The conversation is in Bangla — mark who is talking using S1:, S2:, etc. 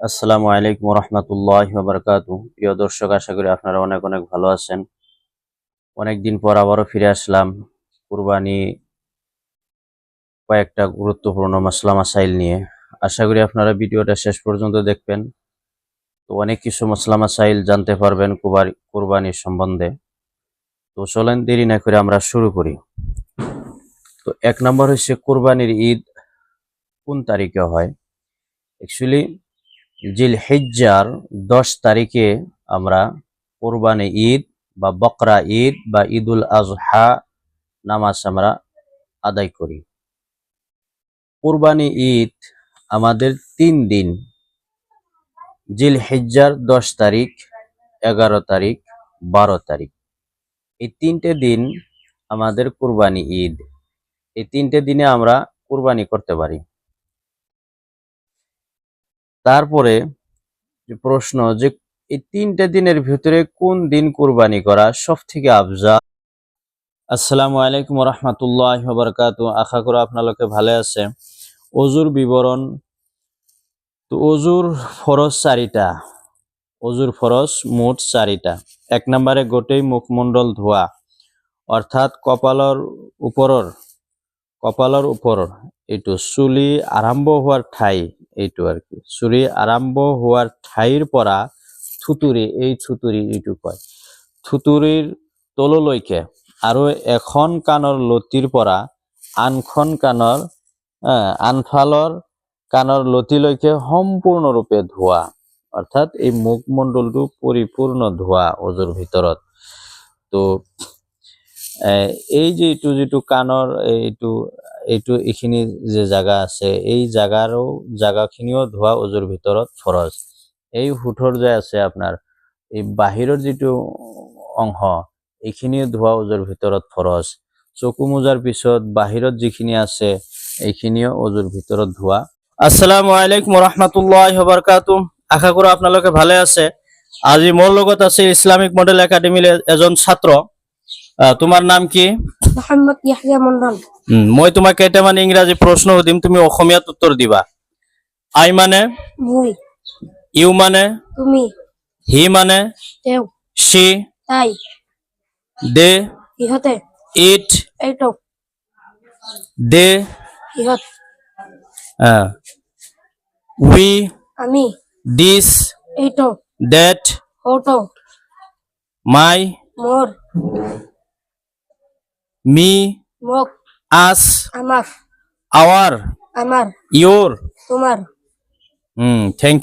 S1: আসসালামু আলাইকুম রহমতুল্লাহি ওয়া বারাকাতুহু। প্রিয় দর্শক, আশা করি আপনারা অনেক অনেক ভালো আছেন। অনেকদিন পর আবারও ফিরে আসলাম কুরবানি কয়েকটা গুরুত্বপূর্ণ মাসলা মাসাইল নিয়ে। আশা করি আপনারা ভিডিওটা শেষ পর্যন্ত দেখবেন, তো অনেক কিছু মাসলা মাসাইল জানতে পারবেন কুরবানির সম্বন্ধে। তো চলেন দেরি না করে আমরা শুরু করি। তো এক নম্বর হচ্ছে কুরবানির ঈদ কোন তারিখে হয়। অ্যাকচুয়ালি জিলহিজ্জার 10 তারিখে আমরা কোরবানি ঈদ বা বকরা ঈদ বা ঈদুল আজহা নামাজ আমরা আদায় করি। কোরবানি ঈদ আমাদের 3 দিন, জিলহিজ্জার 10 তারিখ, 11 তারিখ, 12 তারিখ, এই 3টে দিন আমাদের কোরবানি ঈদ। এই 3টে দিনে আমরা কোরবানি করতে পারি। তারপরে যে প্রশ্ন, যে এই 3টে দিনের ভিতরে কোন দিন কোরবানি করা সব থেকে আফজাল। আসসালামু আলাইকুম রহমতুল্লাহি ওয়া বারাকাতুহু। আশা করি আপনারা ভালো আছে। অজুর বিবরণ। তো অজুর ফরজ 4টা। অজুর ফরজ মোট 4টা। 1 নম্বরে গোটেই মুখমণ্ডল ধোয়া, অর্থাৎ কপালের উপর এইটু চুলি আরম্ভ হওয়ার ঠাই, এইটু আর কি চুলি আরম্ভ হওয়ার ঠাইর পরা থুতুরি, এই থুতুরি এইটু কয় থুতুরির তললৈকে আৰু এখন কাণৰ লতিৰ পৰা আনখন কাণৰ আনফালৰ কাণৰ লতিলৈকে সম্পূৰ্ণৰূপে ধোৱা, অর্থাৎ এই মুখমণ্ডলটো পরিপূর্ণ ধোয়া অজুর ভিতৰত। তো এই যে এইটো যেটো কাণৰ এইটো এইখিনি যে জাগা আছে, এই জাগাখিনিও ধোৱা অজুৰ ভিতৰত ফৰজ। এই হুঠৰ যে আছে আপোনাৰ এই বাহিৰৰ যেটো অংশ, এইখিনিও ধোৱা অজুৰ ভিতৰত ফৰজ। চকু মোজাৰ পিছত বাহিৰত যিখিনি আছে এইখিনিও অজুৰ ভিতৰত ধোৱা। আসসালামু আলাইকুম রহমতুল্লাহি ওয়া বারাকাতুহু। আশা করি আপনারা ভালো আছে। আজি মোৰ লগত আছে ইসলামিক মডেল একাডেমিৰ এজন ছাত্ৰ। তোমাৰ নাম কি?
S2: মোহাম্মদ ইয়াহয়া মণ্ডল।
S1: মই তোমাক কেইটামান ইংৰাজী প্ৰশ্ন সুধিম, তুমি অসমীয়াত উত্তৰ দিবা। আই মানে
S2: মই,
S1: ইউ মানে
S2: তুমি,
S1: হি মানে
S2: তেওঁ,
S1: শি,
S2: তাই,
S1: দে
S2: ইহঁতে,
S1: ইট,
S2: এইটো,
S1: দে
S2: ইহঁত,
S1: উই,
S2: আমি,
S1: দিস,
S2: এইটো,
S1: দ্যাট,
S2: ওটো,
S1: মাই,
S2: মোৰ,
S1: মি,
S2: মোক,
S1: আস,
S2: আমাক,
S1: আওয়ার,
S2: আমাৰ,
S1: ইয়োর।
S2: তোমাৰ।
S1: থ্যাংক